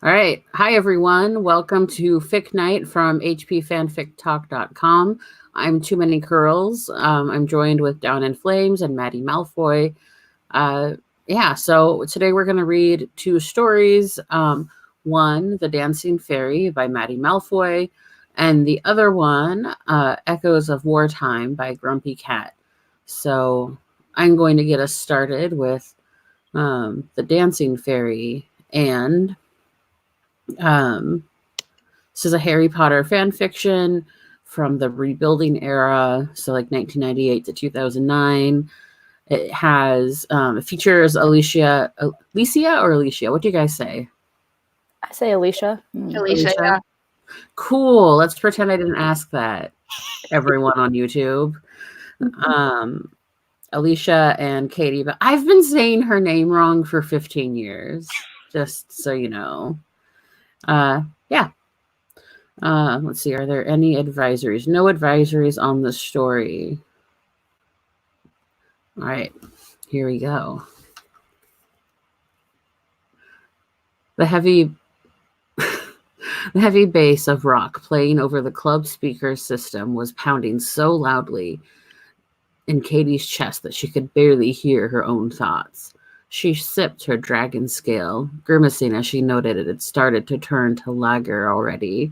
All right. Hi, everyone. Welcome to Fic Night from hpfanfictalk.com. I'm Too Many Curls. I'm joined with Down in Flames and Maddie Malfoy. So today we're going to read two stories. One, The Dancing Fairy by Maddie Malfoy, and the other one, Echoes of Wartime by Grumpy Cat. So I'm going to get us started with The Dancing Fairy. And this is a Harry Potter fan fiction from the rebuilding era, so like 1998 to 2009. It features Alicia. What do you guys say? I say Alicia. Alicia, yeah. Cool. Let's pretend I didn't ask that. Everyone on YouTube. Alicia and Katie, but I've been saying her name wrong for 15 years, just so you know. Let's see. Are there any advisories? No advisories on the story. All right, here we go. The heavy bass of rock playing over the club speaker system was pounding so loudly in Katie's chest that she could barely hear her own thoughts. She sipped her dragon scale, grimacing as she noted it had started to turn to lager already.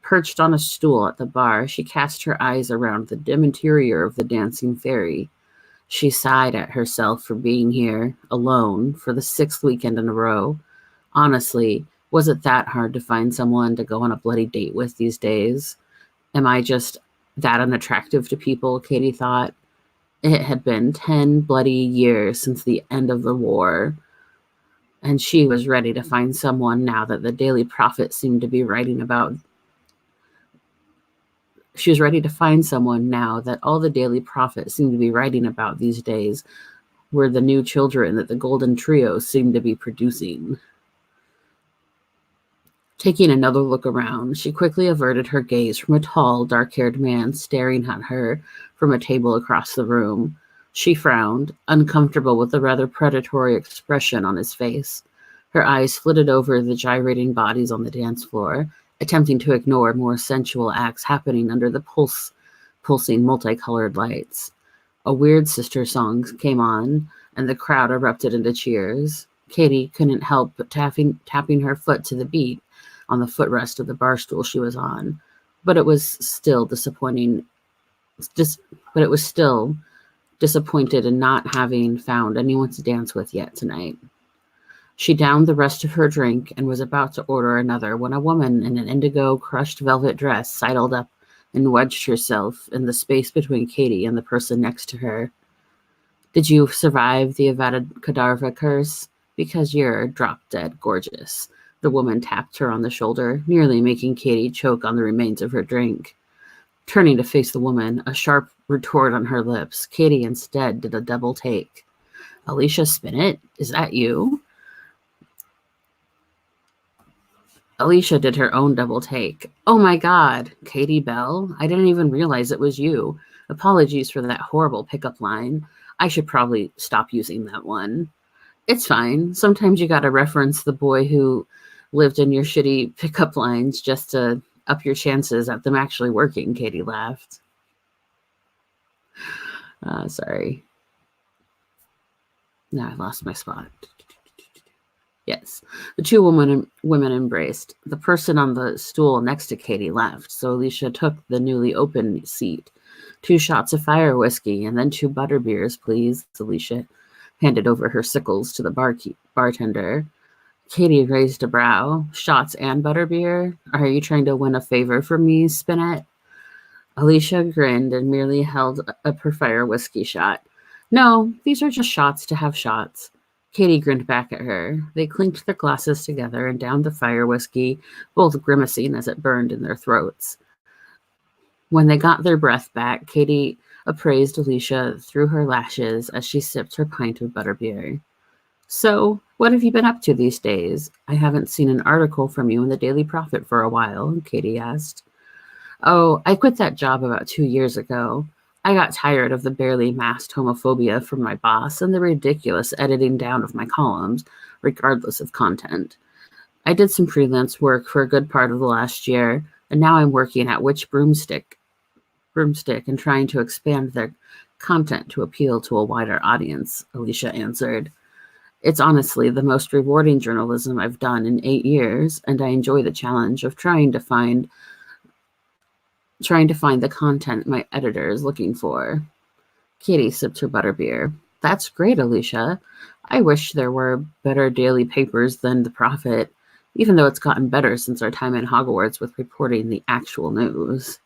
Perched on a stool at the bar, she cast her eyes around the dim interior of the dancing fairy. She sighed at herself for being here, alone, for the 6th weekend in a row. Honestly, was it that hard to find someone to go on a bloody date with these days? Am I just that unattractive to people, Katie thought. It had been 10 bloody years since the end of the war, and she was ready to find someone now that the Daily Prophet seemed to be writing about. She was ready to find someone now that all the Daily Prophet seemed to be writing about these days were the new children that the Golden Trio seemed to be producing. Taking another look around, she quickly averted her gaze from a tall, dark-haired man staring at her from a table across the room. She frowned, uncomfortable with the rather predatory expression on his face. Her eyes flitted over the gyrating bodies on the dance floor, attempting to ignore more sensual acts happening under the pulsing multicolored lights. A weird sister song came on, and the crowd erupted into cheers. Katie couldn't help but tapping her foot to the beat on the footrest of the bar stool she was on, but it was still disappointed in not having found anyone to dance with yet tonight. She downed the rest of her drink and was about to order another when a woman in an indigo crushed velvet dress sidled up and wedged herself in the space between Katie and the person next to her. Did you survive the Avada Kedavra curse? Because you're drop-dead gorgeous. The woman tapped her on the shoulder, nearly making Katie choke on the remains of her drink. Turning to face the woman, a sharp retort on her lips, Katie instead did a double take. Alicia Spinnet, is that you? Alicia did her own double take. Oh my God, Katie Bell? I didn't even realize it was you. Apologies for that horrible pickup line. I should probably stop using that one. It's fine. Sometimes you gotta reference the boy who lived in your shitty pickup lines just to up your chances at them actually working, Katie laughed. Sorry. Now I lost my spot. Yes. The two women embraced. The person on the stool next to Katie left, so Alicia took the newly open seat. 2 shots of fire whiskey and then 2 butterbeers, please. Alicia handed over her sickles to the bartender. Katie raised a brow. Shots and butterbeer? Are you trying to win a favor from me, Spinnet? Alicia grinned and merely held up her fire whiskey shot. No, these are just shots to have shots. Katie grinned back at her. They clinked their glasses together and downed the fire whiskey, both grimacing as it burned in their throats. When they got their breath back, Katie appraised Alicia through her lashes as she sipped her pint of butterbeer. So, what have you been up to these days? I haven't seen an article from you in the Daily Prophet for a while, Katie asked. Oh, I quit that job about 2 years ago. I got tired of the barely masked homophobia from my boss and the ridiculous editing down of my columns, regardless of content. I did some freelance work for a good part of the last year, and now I'm working at Witch Broomstick and trying to expand their content to appeal to a wider audience, Alicia answered. It's honestly the most rewarding journalism I've done in 8 years, and I enjoy the challenge of trying to find the content my editor is looking for. Katie sipped her butterbeer. That's great, Alicia. I wish there were better daily papers than The Prophet, even though it's gotten better since our time in Hogwarts with reporting the actual news.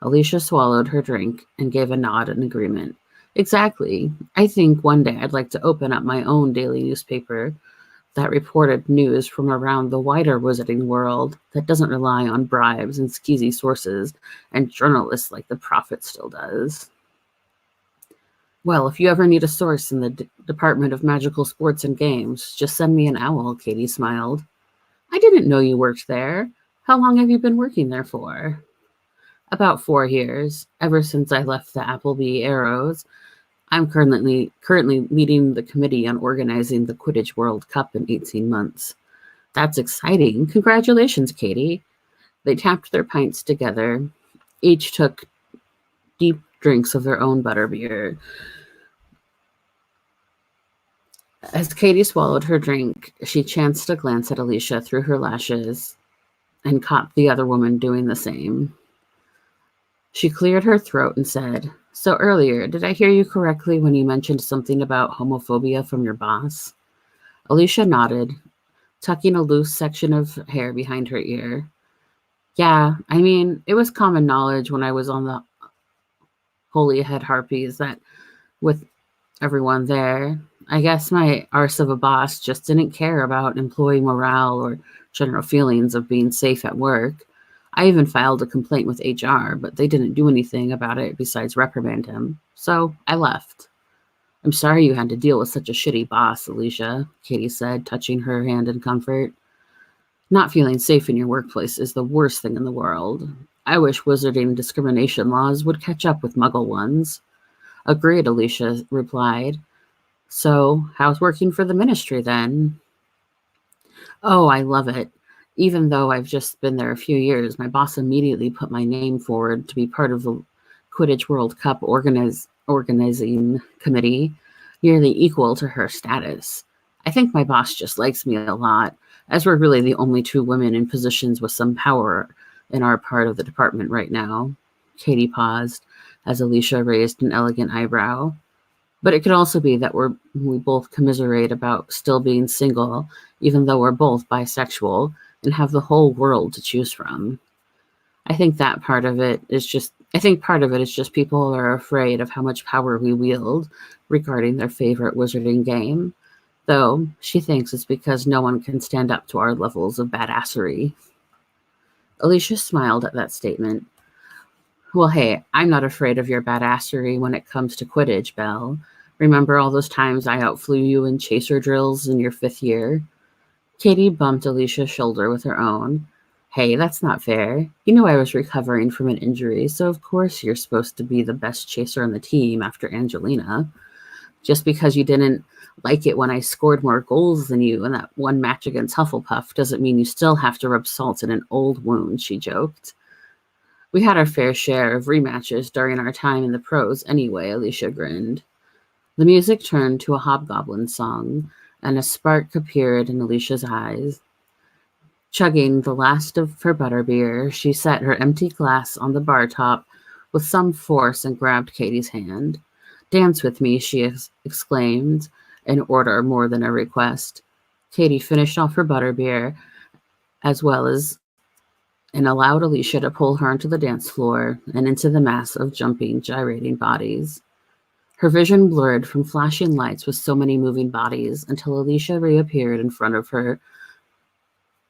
Alicia swallowed her drink and gave a nod in agreement. Exactly. I think one day I'd like to open up my own daily newspaper that reported news from around the wider wizarding world that doesn't rely on bribes and skeezy sources and journalists like The Prophet still does. Well, if you ever need a source in the Department of Magical Sports and Games, just send me an owl, Katie smiled. I didn't know you worked there. How long have you been working there for? About 4 years, ever since I left the Appleby Arrows. I'm currently leading the committee on organizing the Quidditch World Cup in 18 months. That's exciting. Congratulations, Katie. They tapped their pints together. Each took deep drinks of their own butterbeer. As Katie swallowed her drink, she chanced a glance at Alicia through her lashes and caught the other woman doing the same. She cleared her throat and said, So earlier, did I hear you correctly when you mentioned something about homophobia from your boss? Alicia nodded, tucking a loose section of hair behind her ear. Yeah, I mean, it was common knowledge when I was on the Holy Head Harpies that with everyone there, I guess my arse of a boss just didn't care about employee morale or general feelings of being safe at work. I even filed a complaint with HR, but they didn't do anything about it besides reprimand him. So I left. I'm sorry you had to deal with such a shitty boss, Alicia, Katie said, touching her hand in comfort. Not feeling safe in your workplace is the worst thing in the world. I wish wizarding discrimination laws would catch up with muggle ones. Agreed, Alicia replied. So, how's working for the ministry then? Oh, I love it. Even though I've just been there a few years, my boss immediately put my name forward to be part of the Quidditch World Cup organizing committee, nearly equal to her status. I think my boss just likes me a lot, as we're really the only 2 women in positions with some power in our part of the department right now. Katie paused as Alicia raised an elegant eyebrow. But it could also be that we both commiserate about still being single, even though we're both bisexual and have the whole world to choose from. I think part of it is just people are afraid of how much power we wield regarding their favorite wizarding game, though she thinks it's because no one can stand up to our levels of badassery. Alicia smiled at that statement. Well, hey, I'm not afraid of your badassery when it comes to Quidditch, Belle. Remember all those times I outflew you in chaser drills in your 5th year? Katie bumped Alicia's shoulder with her own. Hey, that's not fair. You know I was recovering from an injury, so of course you're supposed to be the best chaser on the team after Angelina. Just because you didn't like it when I scored more goals than you in that one match against Hufflepuff doesn't mean you still have to rub salt in an old wound, she joked. We had our fair share of rematches during our time in the pros anyway, Alicia grinned. The music turned to a hobgoblin song, and a spark appeared in Alicia's eyes. Chugging the last of her butterbeer, she set her empty glass on the bar top with some force and grabbed Katie's hand. Dance with me, she exclaimed, an order more than a request. Katie finished off her butterbeer, as well as and allowed Alicia to pull her onto the dance floor and into the mass of jumping, gyrating bodies. Her vision blurred from flashing lights with so many moving bodies until Alicia reappeared in front of her,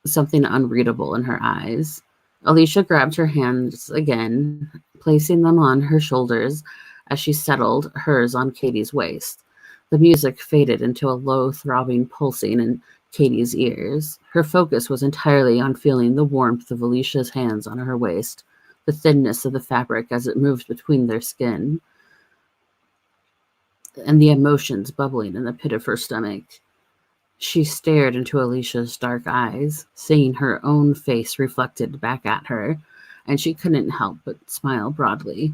something unreadable in her eyes. Alicia grabbed her hands again, placing them on her shoulders as she settled hers on Katie's waist. The music faded into a low, throbbing pulsing in Katie's ears. Her focus was entirely on feeling the warmth of Alicia's hands on her waist, the thinness of the fabric as it moved between their skin, and the emotions bubbling in the pit of her stomach. She stared into Alicia's dark eyes, seeing her own face reflected back at her, and she couldn't help but smile broadly.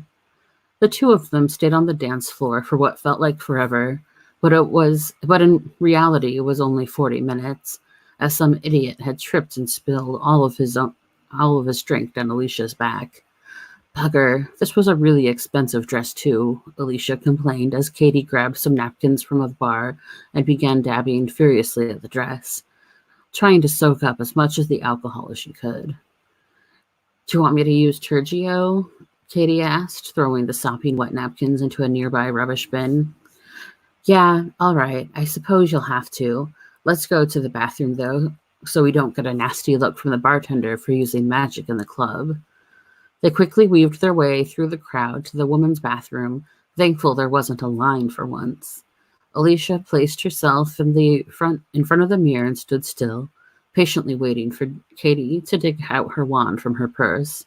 The two of them stayed on the dance floor for what felt like forever, but in reality it was only 40 minutes, as some idiot had tripped and spilled all of his drink down Alicia's back. Bugger, this was a really expensive dress too, Alicia complained as Katie grabbed some napkins from the bar and began dabbing furiously at the dress, trying to soak up as much of the alcohol as she could. Do you want me to use Turgio? Katie asked, throwing the sopping wet napkins into a nearby rubbish bin. Yeah, all right, I suppose you'll have to. Let's go to the bathroom, though, so we don't get a nasty look from the bartender for using magic in the club. They quickly weaved their way through the crowd to the women's bathroom, thankful there wasn't a line for once. Alicia placed herself in front of the mirror and stood still, patiently waiting for Katie to dig out her wand from her purse.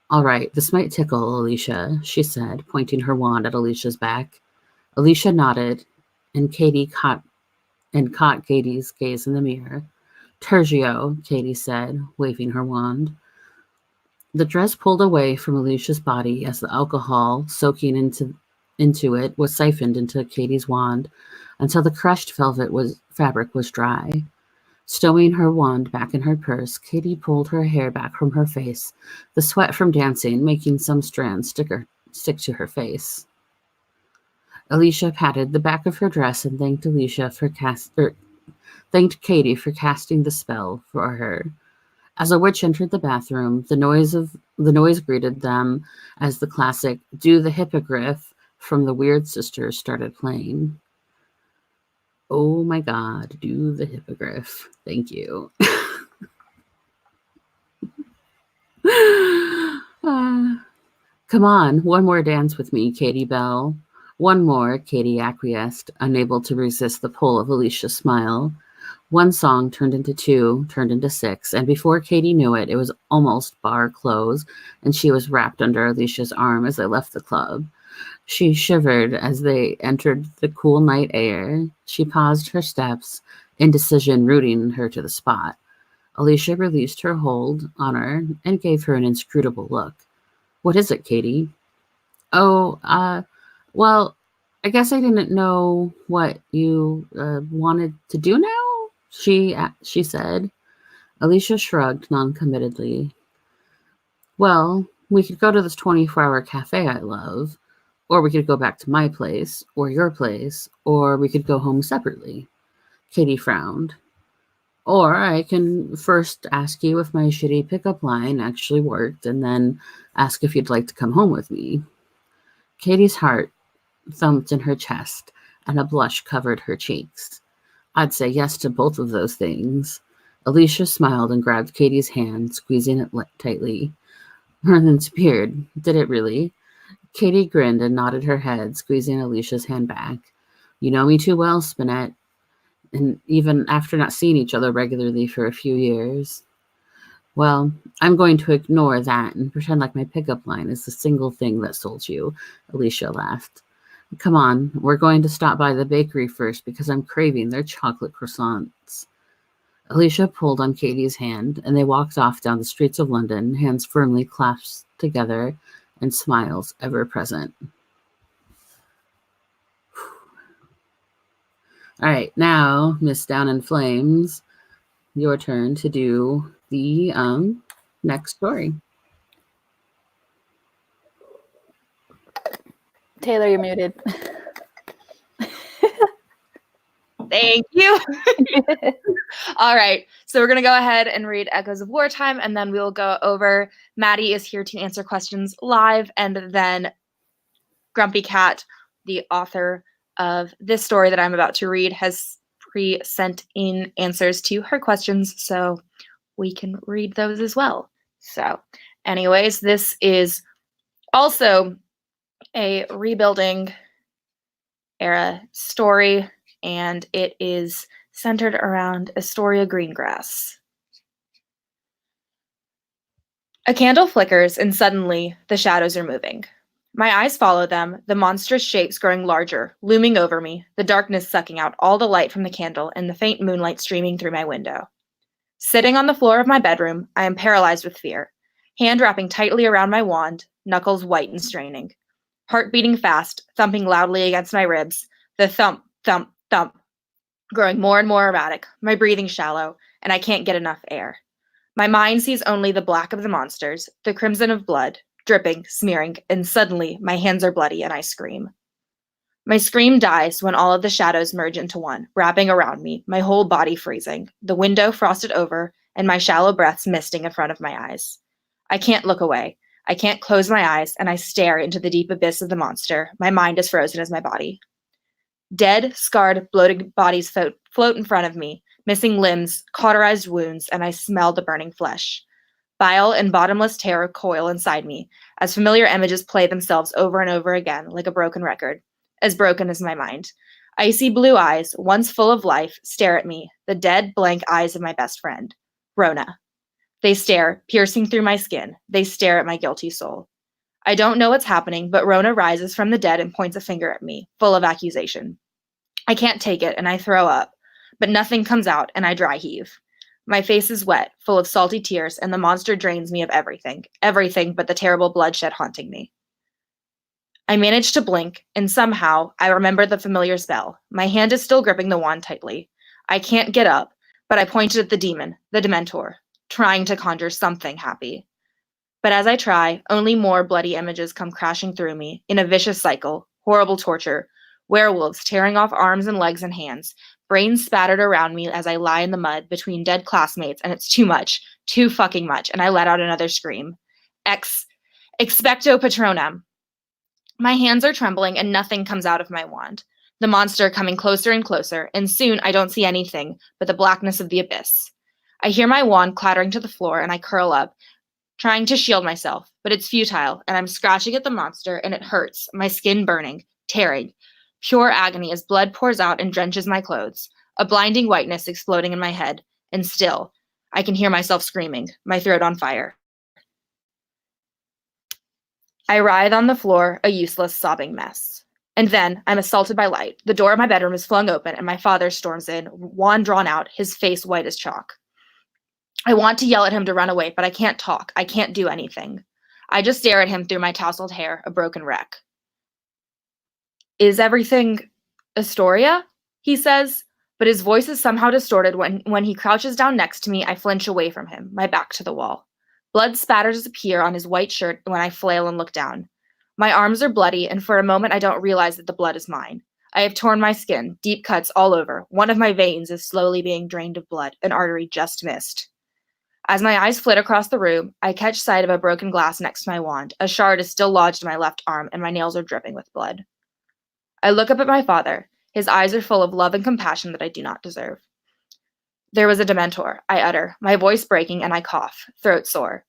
All right, this might tickle, Alicia, she said, pointing her wand at Alicia's back. Alicia nodded, and caught Katie's gaze in the mirror. Tergio, Katie said, waving her wand. The dress pulled away from Alicia's body as the alcohol soaking into it was siphoned into Katie's wand until the crushed fabric was dry. Stowing her wand back in her purse, Katie pulled her hair back from her face, the sweat from dancing making some strands stick to her face. Alicia patted the back of her dress and thanked thanked Katie for casting the spell for her. As a witch entered the bathroom, the noise greeted them as the classic "Do the Hippogriff" from the Weird Sisters started playing. Oh my God, do the Hippogriff. Thank you. Come on, one more dance with me, Katie Bell. One more, Katie acquiesced, unable to resist the pull of Alicia's smile. One song turned into two, turned into six, and before Katie knew it, it was almost bar close, and she was wrapped under Alicia's arm as they left the club. She shivered as they entered the cool night air. She paused her steps, indecision rooting her to the spot. Alicia released her hold on her and gave her an inscrutable look. What is it, Katie? Oh, well, I guess I didn't know what you wanted to do now, she said. Alicia shrugged noncommittedly. Well, we could go to this 24-hour cafe I love, or we could go back to my place, or your place, or we could go home separately. Katie frowned. Or I can first ask you if my shitty pickup line actually worked, and then ask if you'd like to come home with me. Katie's heart thumped in her chest, and a blush covered her cheeks. I'd say yes to both of those things. Alicia smiled and grabbed Katie's hand, squeezing it tightly. Merlin's beard. Did it really? Katie grinned and nodded her head, squeezing Alicia's hand back. You know me too well, Spinette. And even after not seeing each other regularly for a few years. Well, I'm going to ignore that and pretend like my pickup line is the single thing that sold you, Alicia laughed. Come on, we're going to stop by the bakery first because I'm craving their chocolate croissants. Alicia pulled on Katie's hand, and they walked off down the streets of London, hands firmly clasped together and smiles ever present. All right, now, Miss Down in Flames, your turn to do the next story. Taylor, you're muted. Thank you. All right. So we're going to go ahead and read Echoes of Wartime, and then we'll go over. Maddie is here to answer questions live, and then Grumpy Cat, the author of this story that I'm about to read, has pre-sent in answers to her questions, so we can read those as well. So anyways, this is also a rebuilding era story, and it is centered around Astoria Greengrass. A candle flickers, and suddenly the shadows are moving. My eyes follow them, the monstrous shapes growing larger, looming over me, the darkness sucking out all the light from the candle and the faint moonlight streaming through my window. Sitting on the floor of my bedroom, I am paralyzed with fear, hand wrapping tightly around my wand, knuckles white and straining. Heart beating fast, thumping loudly against my ribs, the thump, thump, thump, growing more and more erratic, my breathing shallow, and I can't get enough air. My mind sees only the black of the monsters, the crimson of blood, dripping, smearing, and suddenly my hands are bloody and I scream. My scream dies when all of the shadows merge into one, wrapping around me, my whole body freezing, the window frosted over, and my shallow breaths misting in front of my eyes. I can't look away. I can't close my eyes, and I stare into the deep abyss of the monster. My mind as frozen as my body. Dead, scarred, bloated bodies float in front of me, missing limbs, cauterized wounds, and I smell the burning flesh. Bile and bottomless terror coil inside me as familiar images play themselves over and over again like a broken record, as broken as my mind. Icy blue eyes, once full of life, stare at me, the dead, blank eyes of my best friend, Rona. They stare, piercing through my skin. They stare at my guilty soul. I don't know what's happening, but Rona rises from the dead and points a finger at me, full of accusation. I can't take it, and I throw up, but nothing comes out, and I dry heave. My face is wet, full of salty tears, and the monster drains me of everything but the terrible bloodshed haunting me. I manage to blink, and somehow I remember the familiar spell. My hand is still gripping the wand tightly. I can't get up, but I pointed at the demon, the Dementor, trying to conjure something happy. But as I try, only more bloody images come crashing through me, in a vicious cycle, horrible torture, werewolves tearing off arms and legs and hands, brains spattered around me as I lie in the mud between dead classmates, and it's too much, too fucking much, and I let out another scream. Expecto Patronum. My hands are trembling and nothing comes out of my wand. The monster coming closer and closer, and soon I don't see anything but the blackness of the abyss. I hear my wand clattering to the floor and I curl up, trying to shield myself, but it's futile, and I'm scratching at the monster and it hurts, my skin burning, tearing. Pure agony as blood pours out and drenches my clothes, a blinding whiteness exploding in my head, and still, I can hear myself screaming, my throat on fire. I writhe on the floor, a useless, sobbing mess. And then, I'm assaulted by light. The door of my bedroom is flung open, and my father storms in, wand drawn out, his face white as chalk. I want to yell at him to run away, but I can't talk. I can't do anything. I just stare at him through my tousled hair, a broken wreck. Is everything Astoria? He says, but his voice is somehow distorted when he crouches down next to me. I flinch away from him, my back to the wall. Blood spatters appear on his white shirt when I flail and look down. My arms are bloody, and for a moment I don't realize that the blood is mine. I have torn my skin, deep cuts all over. One of my veins is slowly being drained of blood, an artery just missed. As my eyes flit across the room, I catch sight of a broken glass next to my wand. A shard is still lodged in my left arm, and my nails are dripping with blood. I look up at my father. His eyes are full of love and compassion that I do not deserve. There was a Dementor, I utter, my voice breaking, and I cough, throat sore.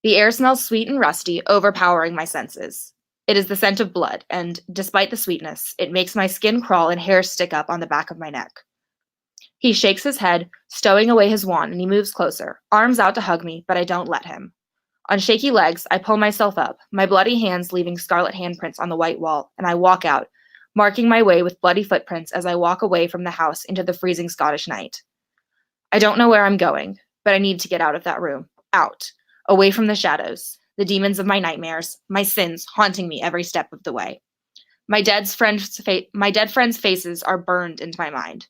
The air smells sweet and rusty, overpowering my senses. It is the scent of blood, and, despite the sweetness, it makes my skin crawl and hair stick up on the back of my neck. He shakes his head, stowing away his wand, and he moves closer, arms out to hug me, but I don't let him. On shaky legs, I pull myself up, my bloody hands leaving scarlet handprints on the white wall, and I walk out, marking my way with bloody footprints as I walk away from the house into the freezing Scottish night. I don't know where I'm going, but I need to get out of that room. Out. Away from the shadows, the demons of my nightmares, my sins haunting me every step of the way. My dead friends' faces are burned into my mind.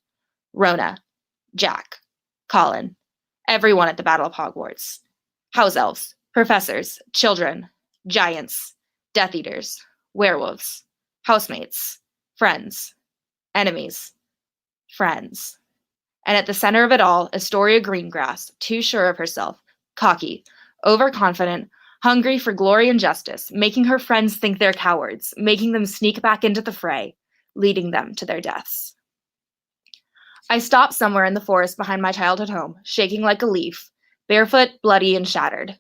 Rona, Jack, Colin, everyone at the Battle of Hogwarts. House elves, professors, children, giants, Death Eaters, werewolves, housemates, friends, enemies, friends. And at the center of it all, Astoria Greengrass, too sure of herself, cocky, overconfident, hungry for glory and justice, making her friends think they're cowards, making them sneak back into the fray, leading them to their deaths. I stop somewhere in the forest behind my childhood home, shaking like a leaf, barefoot, bloody, and shattered.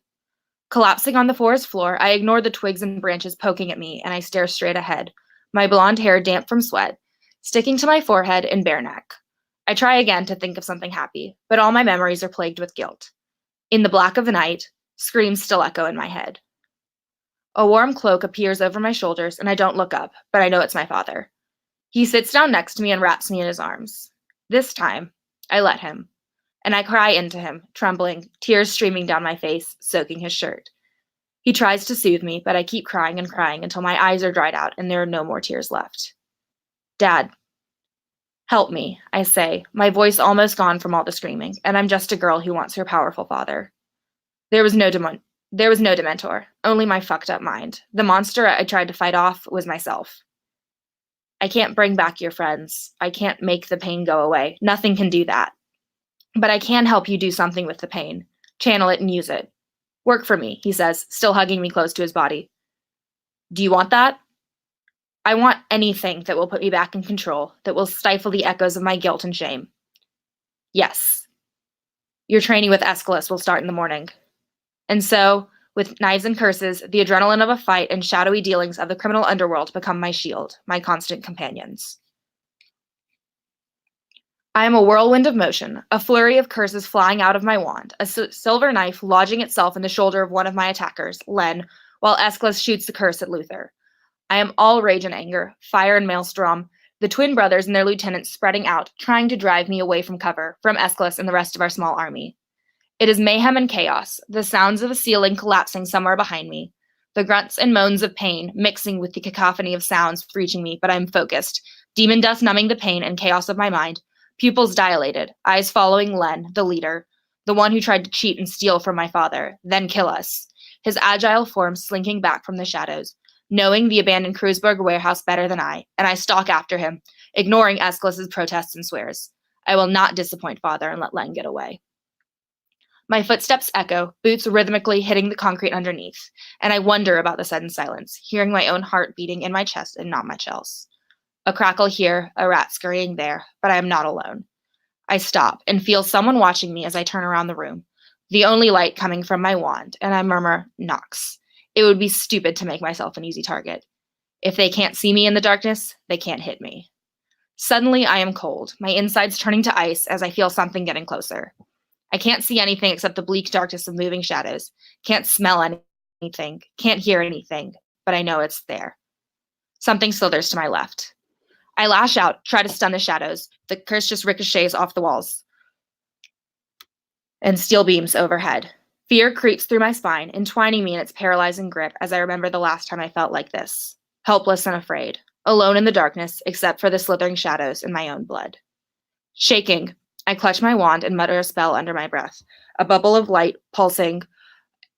Collapsing on the forest floor, I ignore the twigs and branches poking at me, and I stare straight ahead, my blonde hair damp from sweat, sticking to my forehead and bare neck. I try again to think of something happy, but all my memories are plagued with guilt. In the black of the night, screams still echo in my head. A warm cloak appears over my shoulders, and I don't look up, but I know it's my father. He sits down next to me and wraps me in his arms. This time, I let him, and I cry into him, trembling, tears streaming down my face, soaking his shirt. He tries to soothe me, but I keep crying and crying until my eyes are dried out and there are no more tears left. Dad, help me, I say, my voice almost gone from all the screaming, and I'm just a girl who wants her powerful father. There was no Dementor, only my fucked up mind. The monster I tried to fight off was myself. I can't bring back your friends. I can't make the pain go away. Nothing can do that. But I can help you do something with the pain. Channel it and use it. Work for me, he says, still hugging me close to his body. Do you want that? I want anything that will put me back in control, that will stifle the echoes of my guilt and shame. Yes. Your training with Aeschylus will start in the morning. And so, with knives and curses, the adrenaline of a fight and shadowy dealings of the criminal underworld become my shield, my constant companions. I am a whirlwind of motion, a flurry of curses flying out of my wand, a silver knife lodging itself in the shoulder of one of my attackers, Len, while Aeschylus shoots the curse at Luther. I am all rage and anger, fire and maelstrom, the twin brothers and their lieutenants spreading out, trying to drive me away from cover, from Aeschylus and the rest of our small army. It is mayhem and chaos, the sounds of a ceiling collapsing somewhere behind me, the grunts and moans of pain mixing with the cacophony of sounds reaching me, but I am focused, demon dust numbing the pain and chaos of my mind, pupils dilated, eyes following Len, the leader, the one who tried to cheat and steal from my father, then kill us, his agile form slinking back from the shadows, knowing the abandoned Kreuzberg warehouse better than I, and I stalk after him, ignoring Aeschylus's protests and swears. I will not disappoint father and let Len get away. My footsteps echo, boots rhythmically hitting the concrete underneath, and I wonder about the sudden silence, hearing my own heart beating in my chest and not much else. A crackle here, a rat scurrying there, but I am not alone. I stop and feel someone watching me as I turn around the room, the only light coming from my wand, and I murmur, Nox. It would be stupid to make myself an easy target. If they can't see me in the darkness, they can't hit me. Suddenly, I am cold, my insides turning to ice as I feel something getting closer. I can't see anything except the bleak darkness of moving shadows, can't smell anything, can't hear anything, but I know it's there. Something slithers to my left. I lash out, try to stun the shadows. The curse just ricochets off the walls and steel beams overhead. Fear creeps through my spine, entwining me in its paralyzing grip as I remember the last time I felt like this. Helpless and afraid, alone in the darkness except for the slithering shadows and my own blood. Shaking, I clutch my wand and mutter a spell under my breath, a bubble of light pulsing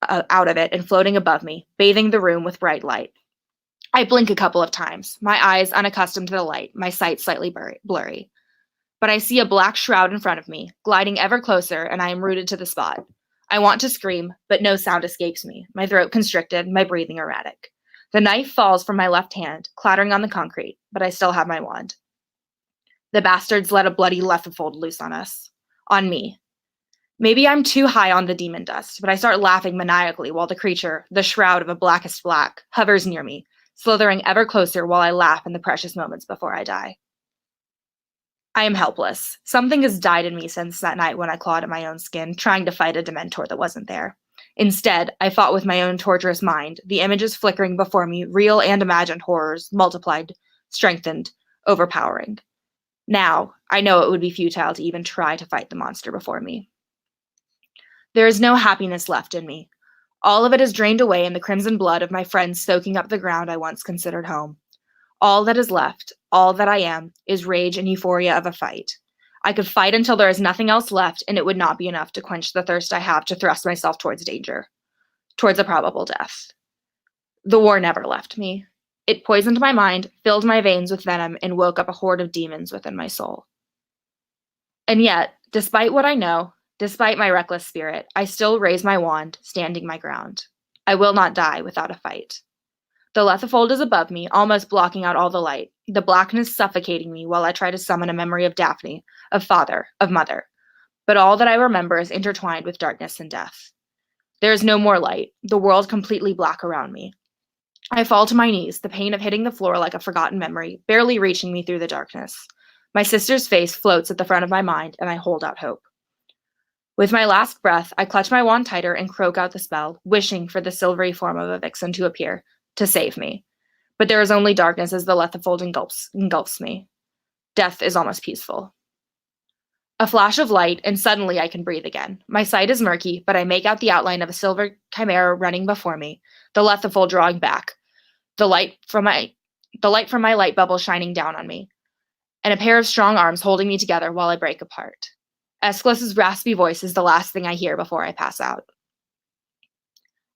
out of it and floating above me, bathing the room with bright light. I blink a couple of times, my eyes unaccustomed to the light, my sight slightly blurry. But I see a black shroud in front of me, gliding ever closer, and I am rooted to the spot. I want to scream, but no sound escapes me, my throat constricted, my breathing erratic. The knife falls from my left hand, clattering on the concrete, but I still have my wand. The bastards let a bloody Lethifold loose on us. On me. Maybe I'm too high on the demon dust, but I start laughing maniacally while the creature, the shroud of a blackest black, hovers near me, slithering ever closer while I laugh in the precious moments before I die. I am helpless. Something has died in me since that night when I clawed at my own skin, trying to fight a Dementor that wasn't there. Instead, I fought with my own torturous mind, the images flickering before me, real and imagined horrors, multiplied, strengthened, overpowering. Now, I know it would be futile to even try to fight the monster before me. There is no happiness left in me. All of it is drained away in the crimson blood of my friends soaking up the ground I once considered home. All that is left, all that I am, is rage and euphoria of a fight. I could fight until there is nothing else left, and it would not be enough to quench the thirst I have to thrust myself towards danger, towards a probable death. The war never left me. It poisoned my mind, filled my veins with venom, and woke up a horde of demons within my soul. And yet, despite what I know, despite my reckless spirit, I still raise my wand, standing my ground. I will not die without a fight. The Lethifold is above me, almost blocking out all the light, the blackness suffocating me while I try to summon a memory of Daphne, of father, of mother. But all that I remember is intertwined with darkness and death. There is no more light, the world completely black around me. I fall to my knees, the pain of hitting the floor like a forgotten memory, barely reaching me through the darkness. My sister's face floats at the front of my mind, and I hold out hope. With my last breath, I clutch my wand tighter and croak out the spell, wishing for the silvery form of a vixen to appear, to save me. But there is only darkness as the lethifold engulfs me. Death is almost peaceful. A flash of light, and suddenly I can breathe again. My sight is murky, but I make out the outline of a silver chimera running before me, the lethifold drawing back, the light from my light bubble shining down on me, and a pair of strong arms holding me together while I break apart. Aeschylus's raspy voice is the last thing I hear before I pass out.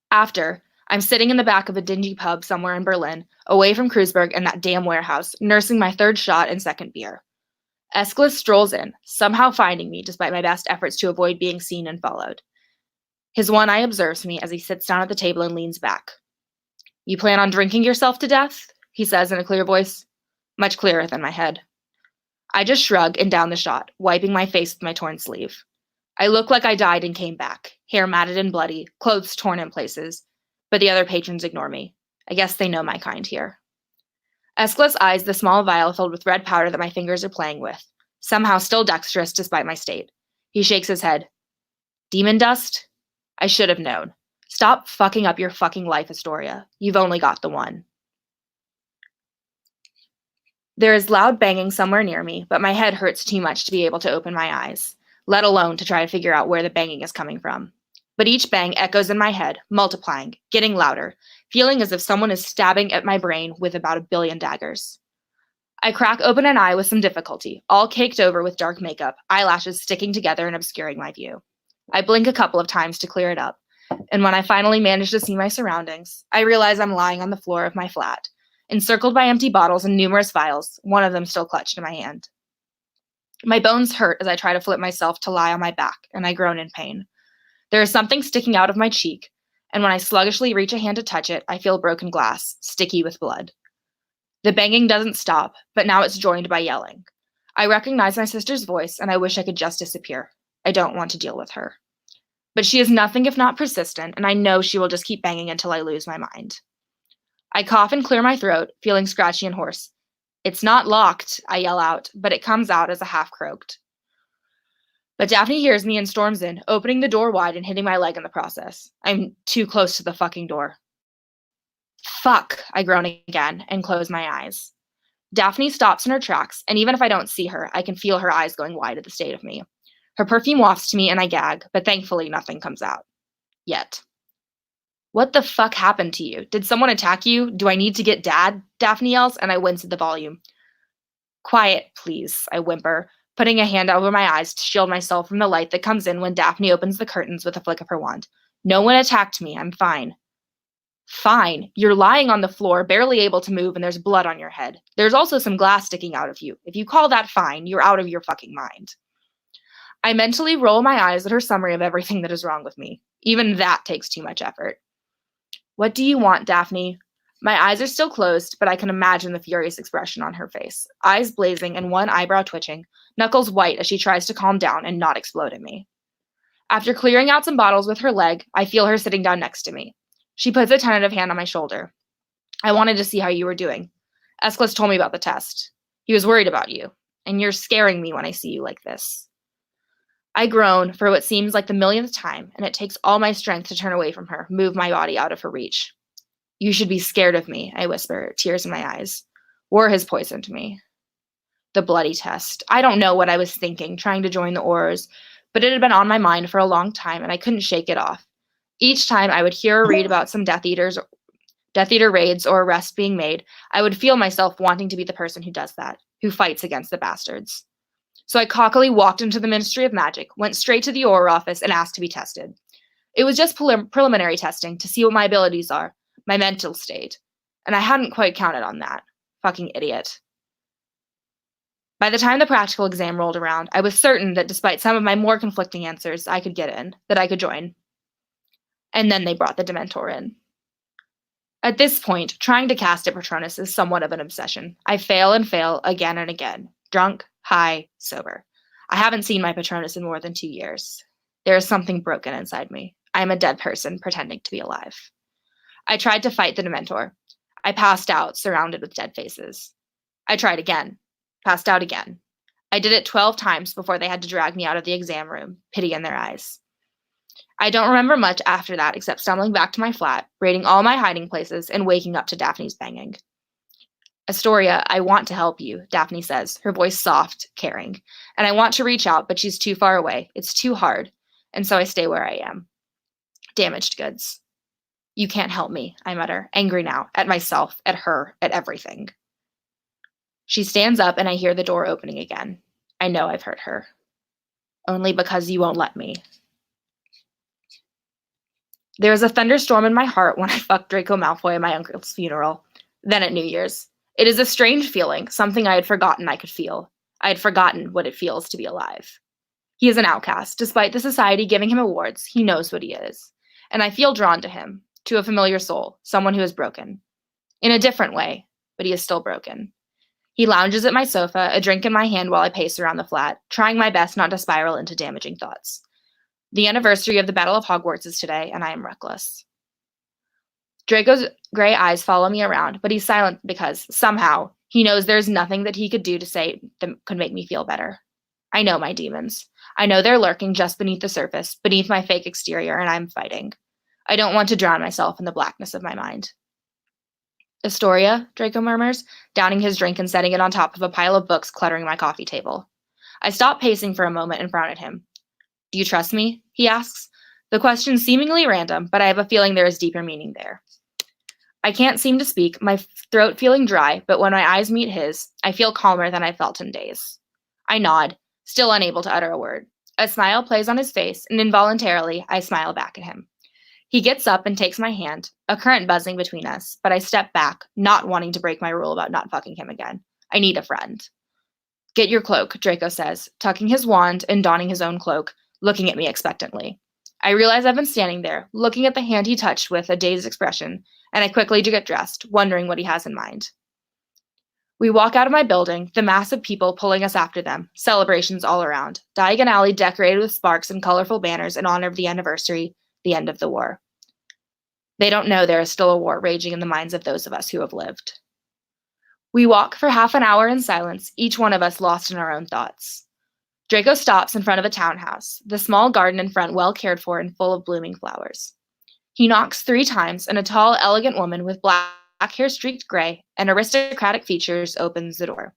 After, I'm sitting in the back of a dingy pub somewhere in Berlin, away from Kreuzberg and that damn warehouse, nursing my third shot and second beer. Aeschylus strolls in, somehow finding me despite my best efforts to avoid being seen and followed. His one eye observes me as he sits down at the table and leans back. "You plan on drinking yourself to death?" he says in a clear voice, much clearer than my head. I just shrug and down the shot, wiping my face with my torn sleeve. I look like I died and came back, hair matted and bloody, clothes torn in places, but the other patrons ignore me. I guess they know my kind here. Aeschylus eyes the small vial filled with red powder that my fingers are playing with, somehow still dexterous despite my state. He shakes his head. "Demon dust? I should have known. Stop fucking up your fucking life, Astoria. You've only got the one." There is loud banging somewhere near me, but my head hurts too much to be able to open my eyes, let alone to try to figure out where the banging is coming from. But each bang echoes in my head, multiplying, getting louder, feeling as if someone is stabbing at my brain with about 1 billion daggers. I crack open an eye with some difficulty, all caked over with dark makeup, eyelashes sticking together and obscuring my view. I blink a couple of times to clear it up, and when I finally manage to see my surroundings, I realize I'm lying on the floor of my flat, encircled by empty bottles and numerous vials, one of them still clutched in my hand. My bones hurt as I try to flip myself to lie on my back, and I groan in pain. There is something sticking out of my cheek, and when I sluggishly reach a hand to touch it, I feel broken glass, sticky with blood. The banging doesn't stop, but now it's joined by yelling. I recognize my sister's voice, and I wish I could just disappear. I don't want to deal with her. But she is nothing if not persistent, and I know she will just keep banging until I lose my mind. I cough and clear my throat, feeling scratchy and hoarse. "It's not locked," I yell out, but it comes out as a half-croaked. But Daphne hears me and storms in, opening the door wide and hitting my leg in the process. I'm too close to the fucking door. "Fuck," I groan again and close my eyes. Daphne stops in her tracks, and even if I don't see her, I can feel her eyes going wide at the state of me. Her perfume wafts to me and I gag, but thankfully nothing comes out. Yet. "What the fuck happened to you? Did someone attack you? Do I need to get Dad?" Daphne yells, and I wince at the volume. "Quiet, please," I whimper, putting a hand over my eyes to shield myself from the light that comes in when Daphne opens the curtains with a flick of her wand. "No one attacked me. I'm fine." "Fine? You're lying on the floor, barely able to move, and there's blood on your head. There's also some glass sticking out of you. If you call that fine, you're out of your fucking mind." I mentally roll my eyes at her summary of everything that is wrong with me. Even that takes too much effort. "What do you want, Daphne?" My eyes are still closed, but I can imagine the furious expression on her face, eyes blazing and one eyebrow twitching, knuckles white as she tries to calm down and not explode at me. After clearing out some bottles with her leg, I feel her sitting down next to me. She puts a tentative hand on my shoulder. "I wanted to see how you were doing. Aeschylus told me about the test. He was worried about you, and you're scaring me when I see you like this." I groan for what seems like the millionth time, and it takes all my strength to turn away from her, move my body out of her reach. "You should be scared of me," I whisper, tears in my eyes. "War has poisoned me." The bloody test. I don't know what I was thinking, trying to join the Aurors, but it had been on my mind for a long time, and I couldn't shake it off. Each time I would hear or read about some Death Eater raids or arrests being made, I would feel myself wanting to be the person who does that, who fights against the bastards. So I cockily walked into the Ministry of Magic, went straight to the Auror office, and asked to be tested. It was just preliminary testing to see what my abilities are, my mental state, and I hadn't quite counted on that. Fucking idiot. By the time the practical exam rolled around, I was certain that despite some of my more conflicting answers, I could get in, that I could join. And then they brought the Dementor in. At this point, trying to cast at Patronus is somewhat of an obsession. I fail and fail again and again. Drunk, high, sober. I haven't seen my Patronus in more than 2 years. There is something broken inside me. I am a dead person pretending to be alive. I tried to fight the Dementor. I passed out, surrounded with dead faces. I tried again. Passed out again. I did it 12 times before they had to drag me out of the exam room, pity in their eyes. I don't remember much after that except stumbling back to my flat, raiding all my hiding places, and waking up to Daphne's banging. Astoria, I want to help you, Daphne says, her voice soft, caring. And I want to reach out, but she's too far away. It's too hard. And so I stay where I am. Damaged goods. You can't help me, I mutter, angry now, at myself, at her, at everything. She stands up and I hear the door opening again. I know I've hurt her. Only because you won't let me. There is a thunderstorm in my heart when I fuck Draco Malfoy at my uncle's funeral, then at New Year's. It is a strange feeling, something I had forgotten I could feel. I had forgotten what it feels to be alive. He is an outcast. Despite the society giving him awards, he knows what he is. And I feel drawn to him, to a familiar soul, someone who is broken. In a different way, but he is still broken. He lounges at my sofa, a drink in my hand while I pace around the flat, trying my best not to spiral into damaging thoughts. The anniversary of the Battle of Hogwarts is today, and I am reckless. Draco's gray eyes follow me around, but he's silent because, somehow, he knows there's nothing that he could do to say that could make me feel better. I know my demons. I know they're lurking just beneath the surface, beneath my fake exterior, and I'm fighting. I don't want to drown myself in the blackness of my mind. Astoria, Draco murmurs, downing his drink and setting it on top of a pile of books cluttering my coffee table. I stop pacing for a moment and frown at him. Do you trust me? He asks. The question seemingly random, but I have a feeling there is deeper meaning there. I can't seem to speak, my throat feeling dry, but when my eyes meet his, I feel calmer than I've felt in days. I nod, still unable to utter a word. A smile plays on his face, and involuntarily, I smile back at him. He gets up and takes my hand, a current buzzing between us, but I step back, not wanting to break my rule about not fucking him again. I need a friend. Get your cloak, Draco says, tucking his wand and donning his own cloak, looking at me expectantly. I realize I've been standing there, looking at the hand he touched with a dazed expression, and I quickly get dressed, wondering what he has in mind. We walk out of my building, the mass of people pulling us after them, celebrations all around, Diagon Alley decorated with sparks and colorful banners in honor of the anniversary, the end of the war. They don't know there is still a war raging in the minds of those of us who have lived. We walk for half an hour in silence, each one of us lost in our own thoughts. Draco stops in front of a townhouse, the small garden in front well cared for and full of blooming flowers. He knocks 3 times, and a tall, elegant woman with black hair streaked gray and aristocratic features opens the door.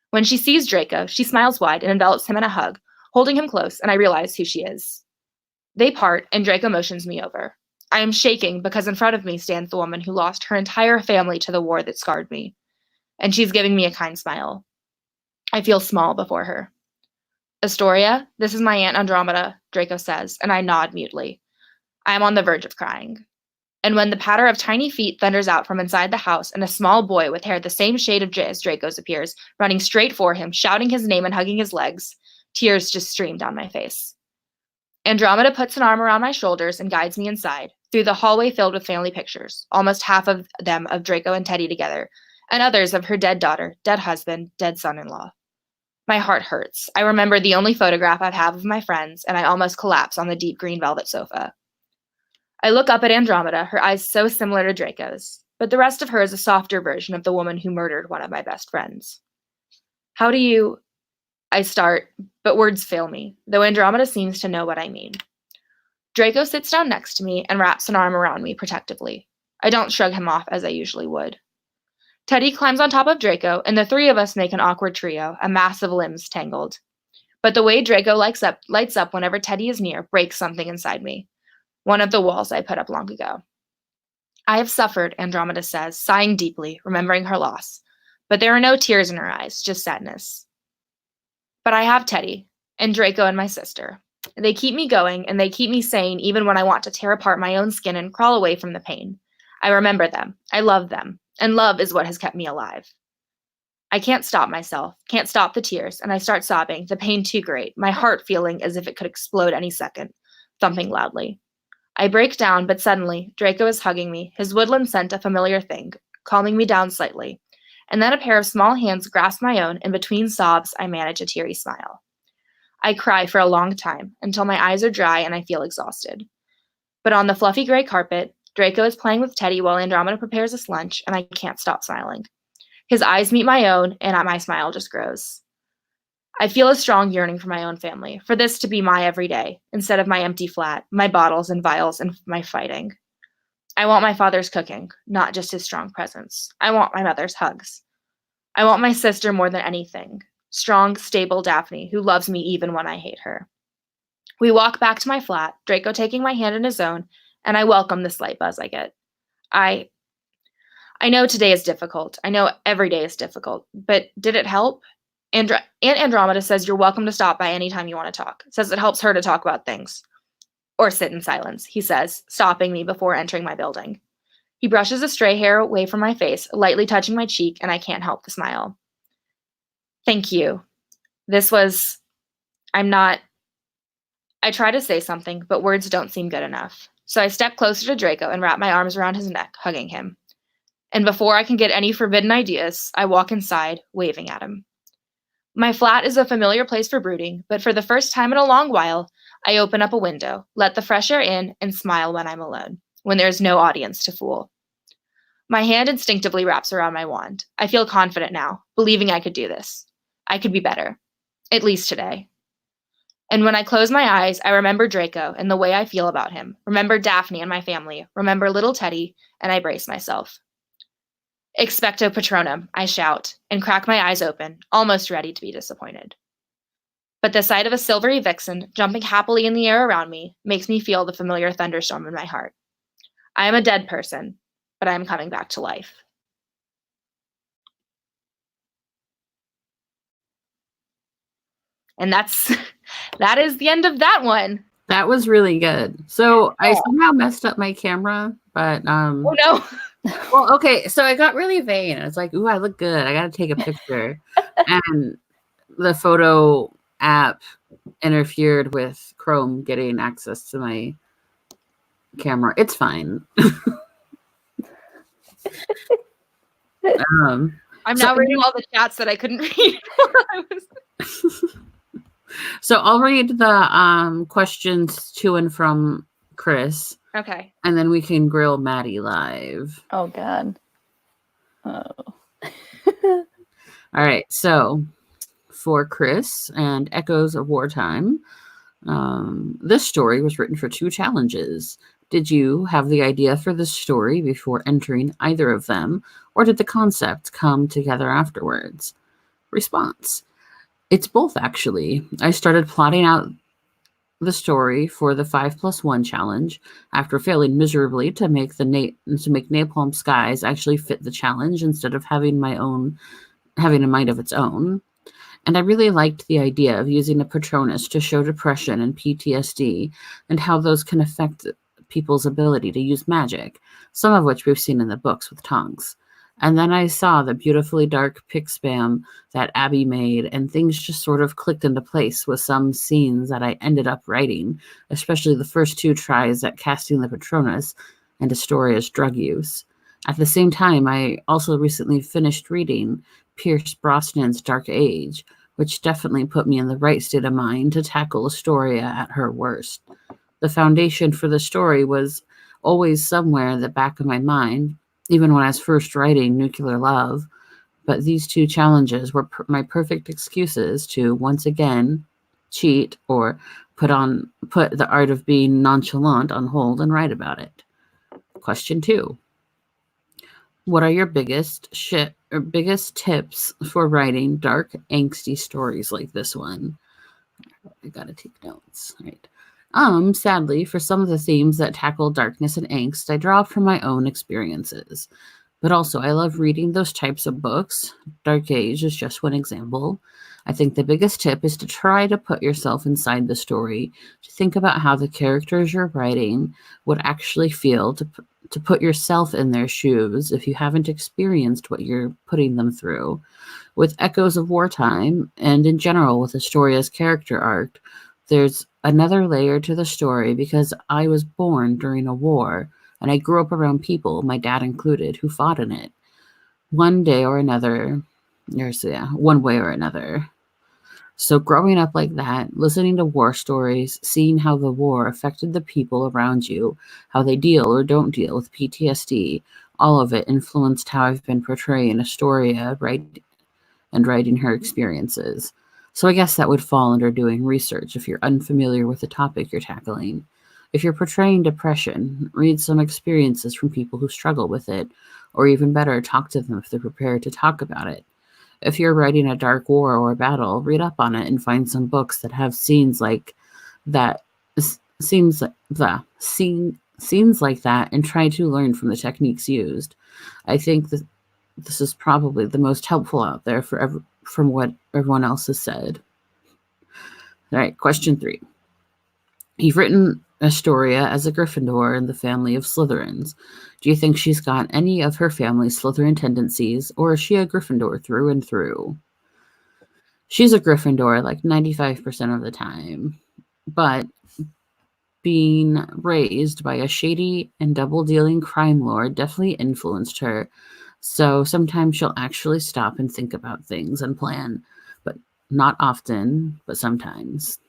When she sees Draco, she smiles wide and envelops him in a hug, holding him close, and I realize who she is. They part, and Draco motions me over. I am shaking because in front of me stands the woman who lost her entire family to the war that scarred me, and she's giving me a kind smile. I feel small before her. Astoria, this is my Aunt Andromeda, Draco says, and I nod mutely. I am on the verge of crying. And when the patter of tiny feet thunders out from inside the house and a small boy with hair the same shade of as Draco's appears, running straight for him, shouting his name and hugging his legs, tears just stream down my face. Andromeda puts an arm around my shoulders and guides me inside, through the hallway filled with family pictures, almost half of them of Draco and Teddy together, and others of her dead daughter, dead husband, dead son-in-law. My heart hurts. I remember the only photograph I have of my friends, and I almost collapse on the deep green velvet sofa. I look up at Andromeda, her eyes so similar to Draco's, but the rest of her is a softer version of the woman who murdered one of my best friends. How do you... I start, but words fail me, though Andromeda seems to know what I mean. Draco sits down next to me and wraps an arm around me protectively. I don't shrug him off as I usually would. Teddy climbs on top of Draco, and the 3 of us make an awkward trio, a mass of limbs tangled. But the way Draco lights up whenever Teddy is near breaks something inside me. One of the walls I put up long ago. I have suffered, Andromeda says, sighing deeply, remembering her loss. But there are no tears in her eyes, just sadness. But I have Teddy, and Draco and my sister. They keep me going, and they keep me sane even when I want to tear apart my own skin and crawl away from the pain. I remember them. I love them. And love is what has kept me alive. I can't stop myself, can't stop the tears, and I start sobbing, the pain too great, my heart feeling as if it could explode any second, thumping loudly. I break down, but suddenly, Draco is hugging me, his woodland scent a familiar thing, calming me down slightly, and then a pair of small hands grasp my own, and between sobs, I manage a teary smile. I cry for a long time, until my eyes are dry and I feel exhausted. But on the fluffy gray carpet, Draco is playing with Teddy while Andromeda prepares us lunch, and I can't stop smiling. His eyes meet my own, and my smile just grows. I feel a strong yearning for my own family, for this to be my everyday, instead of my empty flat, my bottles and vials, and my fighting. I want my father's cooking, not just his strong presence. I want my mother's hugs. I want my sister more than anything. Strong, stable Daphne, who loves me even when I hate her. We walk back to my flat, Draco taking my hand in his own, and I welcome the slight buzz I get. I know today is difficult. I know every day is difficult, but did it help? Aunt Andromeda says you're welcome to stop by anytime you want to talk. Says it helps her to talk about things. Or sit in silence, he says, stopping me before entering my building. He brushes a stray hair away from my face, lightly touching my cheek, and I can't help the smile. Thank you. I try to say something, but words don't seem good enough. So I step closer to Draco and wrap my arms around his neck, hugging him. And before I can get any forbidden ideas, I walk inside, waving at him. My flat is a familiar place for brooding, but for the first time in a long while, I open up a window, let the fresh air in, and smile when I'm alone, when there's no audience to fool. My hand instinctively wraps around my wand. I feel confident now, believing I could do this. I could be better. At least today. And when I close my eyes, I remember Draco and the way I feel about him, remember Daphne and my family, remember little Teddy, and I brace myself. Expecto Patronum, I shout, and crack my eyes open, almost ready to be disappointed. But the sight of a silvery vixen jumping happily in the air around me makes me feel the familiar thunderstorm in my heart. I am a dead person, but I am coming back to life. And that is the end of that one. That was really good. So I somehow messed up my camera, but oh no. Well, okay, so I got really vain. I was like, ooh, I look good. I gotta take a picture. And the photo app interfered with Chrome getting access to my camera. It's fine. I'm now reading all the chats that I couldn't read. So I'll read the questions to and from Chris. Okay. And then we can grill Maddie live. Oh, God. Oh. All right. So for Chris and Echoes of Wartime, this story was written for 2 challenges. Did you have the idea for this story before entering either of them, or did the concept come together afterwards? Response. It's both, actually. I started plotting out the story for the 5+1 challenge after failing miserably to make Napalm Skies actually fit the challenge instead of having a mind of its own. And I really liked the idea of using a Patronus to show depression and PTSD and how those can affect people's ability to use magic, some of which we've seen in the books with tongues. And then I saw the beautifully dark pic spam that Abby made, and things just sort of clicked into place with some scenes that I ended up writing, especially the first 2 tries at casting the Patronus and Astoria's drug use. At the same time, I also recently finished reading Pierce Brosnan's Dark Age, which definitely put me in the right state of mind to tackle Astoria at her worst. The foundation for the story was always somewhere in the back of my mind, even when I was first writing Nuclear Love, but these 2 challenges were my perfect excuses to once again cheat or put the art of being nonchalant on hold and write about it. Question 2. What are your biggest tips for writing dark, angsty stories like this one? I gotta take notes. All right. Sadly, for some of the themes that tackle darkness and angst, I draw from my own experiences. But also, I love reading those types of books. Dark Age is just one example. I think the biggest tip is to try to put yourself inside the story, to think about how the characters you're writing would actually feel, to put yourself in their shoes if you haven't experienced what you're putting them through. With Echoes of Wartime, and in general with Astoria's character arc, there's another layer to the story because I was born during a war, and I grew up around people, my dad included, who fought in it. One way or another. So growing up like that, listening to war stories, seeing how the war affected the people around you, how they deal or don't deal with PTSD, all of it influenced how I've been portraying Astoria, writing her experiences. So I guess that would fall under doing research if you're unfamiliar with the topic you're tackling. If you're portraying depression, read some experiences from people who struggle with it, or even better, talk to them if they're prepared to talk about it. If you're writing a dark war or a battle, read up on it and find some books that have scenes like that. Scenes like that, and try to learn from the techniques used. I think that this is probably the most helpful out there from what everyone else has said. All right, question 3. You've written Astoria as a Gryffindor in the family of Slytherins. Do you think she's got any of her family's Slytherin tendencies, or is she a Gryffindor through and through? She's a Gryffindor like 95% of the time, but being raised by a shady and double-dealing crime lord definitely influenced her. So sometimes she'll actually stop and think about things and plan, but not often, but sometimes.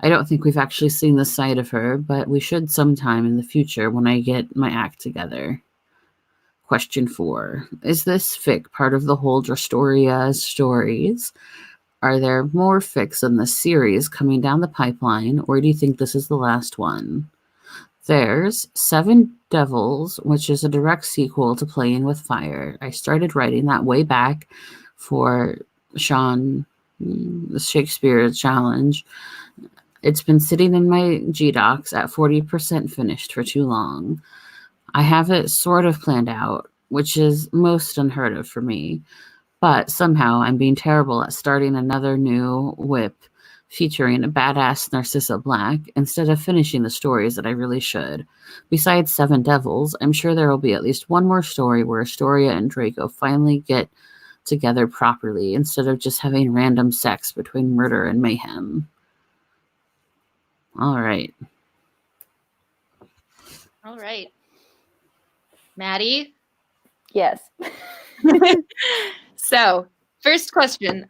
I don't think we've actually seen this side of her, but we should sometime in the future when I get my act together. Question 4. Is this fic part of the whole Astoria stories? Are there more fics in this series coming down the pipeline, or do you think this is the last one? There's Seven Devils, which is a direct sequel to Playing with Fire. I started writing that way back for the Shakespeare Challenge. It's been sitting in my G-Docs at 40% finished for too long. I have it sort of planned out, which is most unheard of for me, but somehow I'm being terrible at starting another new whip featuring a badass Narcissa Black instead of finishing the stories that I really should. Besides Seven Devils, I'm sure there will be at least one more story where Astoria and Draco finally get together properly instead of just having random sex between murder and mayhem. All right. Maddie? Yes. So, first question.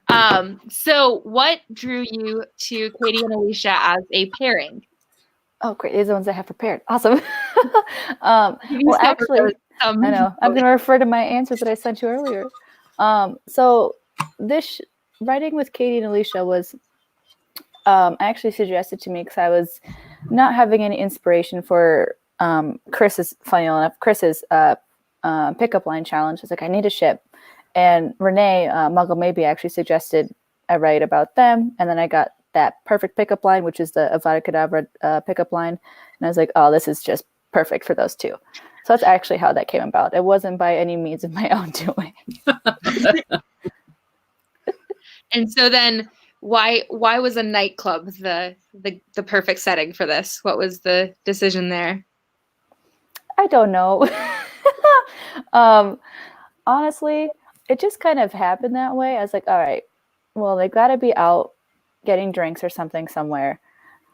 So what drew you to Katie and Alicia as a pairing? Oh, great. These are the ones I have prepared. Awesome. Well, actually, I know. I'm going to refer to my answers that I sent you earlier. So this writing with Katie and Alicia was actually suggested to me because I was not having any inspiration for Chris's, funny enough, Chris's pickup line challenge. I was like, I need a ship. And Renee, Muggle Maybe, actually suggested I write about them. And then I got that perfect pickup line, which is the Avada Kedavra pickup line. And I was like, oh, this is just perfect for those two. So that's actually how that came about. It wasn't by any means of my own doing. And so then why was a nightclub the perfect setting for this? What was the decision there? I don't know. Honestly, it just kind of happened that way. I was like, all right, well, they got to be out getting drinks or something somewhere.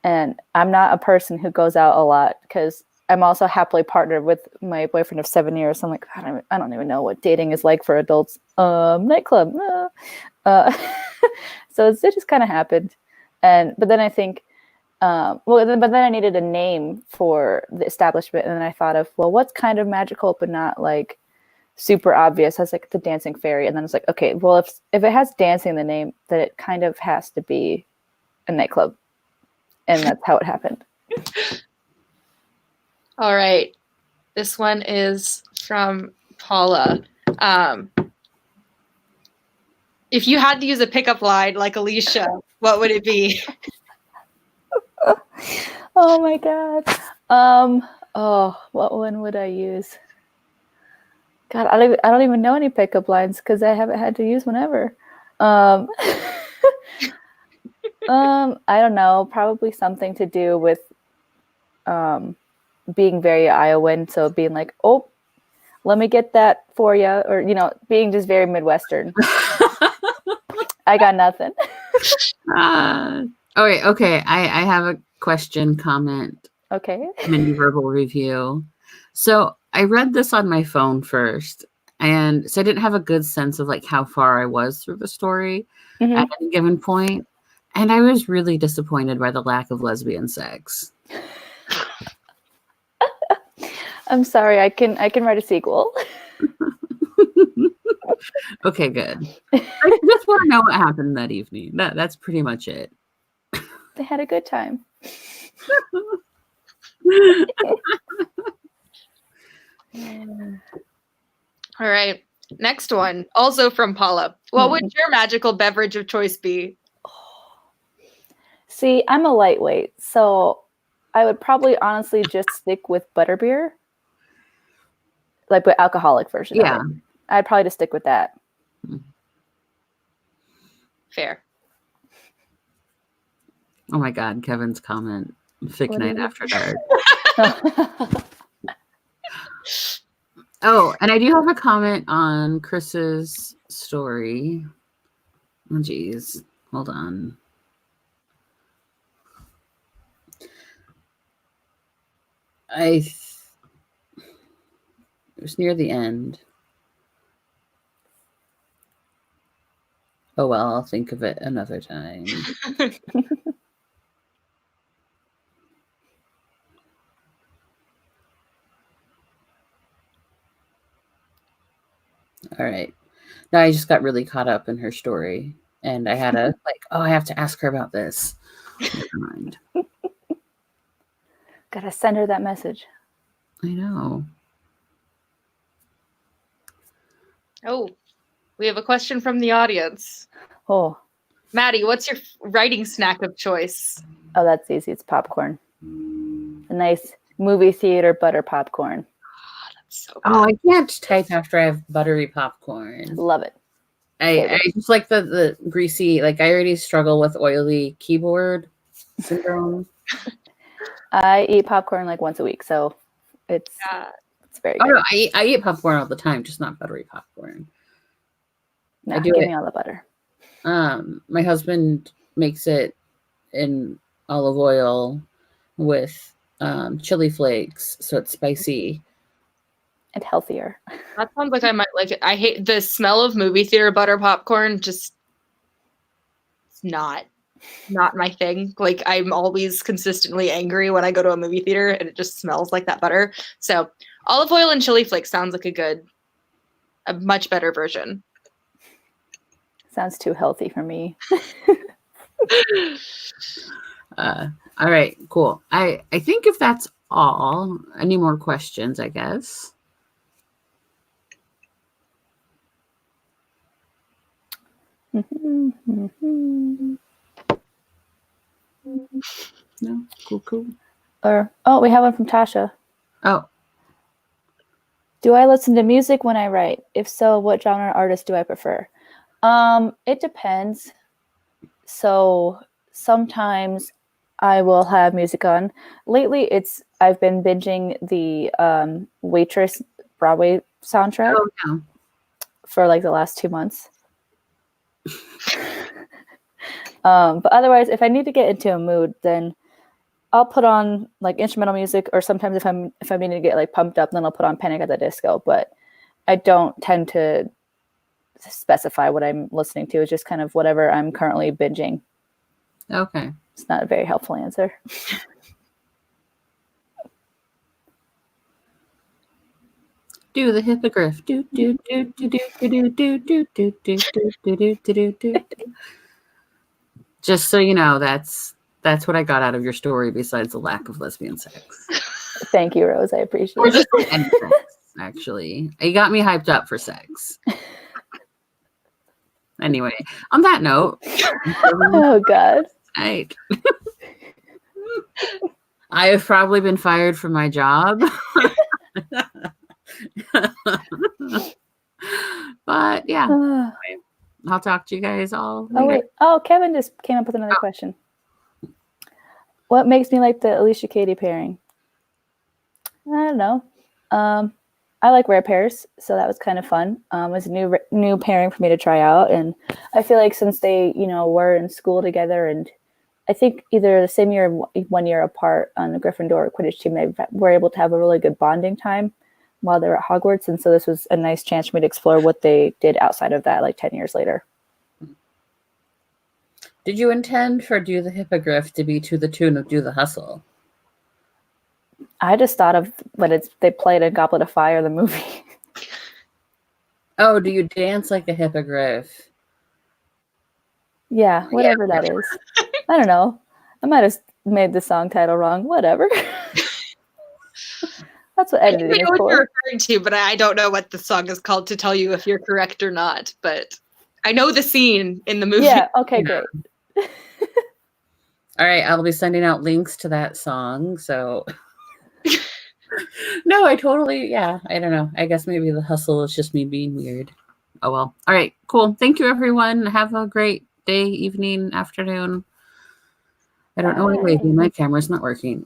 And I'm not a person who goes out a lot because I'm also happily partnered with my boyfriend of 7 years. So I'm like, I don't even know what dating is like for adults. Nightclub. So it just kind of happened. But then I think, but then I needed a name for the establishment. And then I thought of, well, what's kind of magical, but not like super obvious. I was like the Dancing Fairy. And then I was like, okay, well, if it has dancing in the name, then it kind of has to be a nightclub. And that's how it happened. All right. This one is from Paula. If you had to use a pickup line like Alicia, what would it be? Oh my God. What one would I use? God, I don't even know any pickup lines because I haven't had to use one ever. I don't know. Probably something to do with being very Iowan. So being like, oh, let me get that for you. Or, being just very Midwestern. I got nothing. Okay. I have a question, comment. Okay. Mini verbal review. So I read this on my phone first, and so I didn't have a good sense of like how far I was through the story at any given point. And I was really disappointed by the lack of lesbian sex. I'm sorry. I can write a sequel. Okay, good. I just want to know what happened that evening. That's pretty much it. They had a good time. All right. Next one, also from Paula. What would your magical beverage of choice be? See, I'm a lightweight, so I would probably honestly just stick with butterbeer. Like the alcoholic version of it. I'd probably just stick with that. Fair. Oh my God, Kevin's comment. Fic Night after dark. Oh, and I do have a comment on Chris's story. Oh, geez. Hold on. It was near the end. Oh, well, I'll think of it another time. All right. Now I just got really caught up in her story, and I had to I have to ask her about this. Never mind. Gotta send her that message. I know. Oh, we have a question from the audience. Oh. Maddie, what's your writing snack of choice? Oh, that's easy. It's popcorn. A nice movie theater butter popcorn. Oh, that's so good. Oh, I can't type after I have buttery popcorn. Love it. I just like the greasy, I already struggle with oily keyboard syndrome. I eat popcorn once a week, so it's very good. Oh, no, I eat popcorn all the time, just not buttery popcorn. No, give me all the butter. My husband makes it in olive oil with chili flakes, so it's spicy and healthier. That sounds like I might like it. I hate the smell of movie theater butter popcorn. Just it's not my thing. I'm always consistently angry when I go to a movie theater and it just smells like that butter. So olive oil and chili flakes sounds like a much better version. Sounds too healthy for me. All right, cool. I think if that's all, any more questions, I guess. No, cool. We have one from Tasha. Oh. Do I listen to music when I write? If so, what genre artist do I prefer? It depends. So sometimes I will have music on. Lately, I've been binging the Waitress Broadway soundtrack for the last 2 months. But otherwise, if I need to get into a mood, then I'll put on instrumental music, or sometimes if I'm needing to get pumped up, then I'll put on Panic at the Disco. But I don't tend to specify what I'm listening to. It's just kind of whatever I'm currently binging. Okay. It's not a very helpful answer. Do the hippogriff. Do do do do do do do do do do do do do. Just so you know, that's what I got out of your story, besides the lack of lesbian sex. Thank you, Rose. I appreciate it. Or just any sex, actually. You got me hyped up for sex. Anyway, on that note. Oh, God. Right. I have probably been fired from my job. But yeah. I'll talk to you guys all later. Oh, wait. Oh, Kevin just came up with another question. What makes me like the Alicia Katie pairing? I don't know. I like rare pairs, so that was kind of fun. It was a new pairing for me to try out, and I feel like since they, were in school together, and I think either the same year, 1 year apart on the Gryffindor Quidditch team, they were able to have a really good bonding time while they were at Hogwarts, and so this was a nice chance for me to explore what they did outside of that, 10 years later. Did you intend for Do the Hippogriff to be to the tune of Do the Hustle? I just thought of when they played a Goblet of Fire, the movie. Oh, do you dance like a hippogriff? Yeah, whatever that is. I don't know. I might have made the song title wrong. Whatever. That's what editing is I know what for. you're referring to, but I don't know what the song is called to tell you if you're correct or not. But I know the scene in the movie. Yeah, okay, great. All right, I'll be sending out links to that song. So, no, I totally, yeah, I don't know. I guess maybe the hustle is just me being weird. Oh, well. All right, cool. Thank you, everyone. Have a great day, evening, afternoon. I don't know why I'm waving. My camera's not working.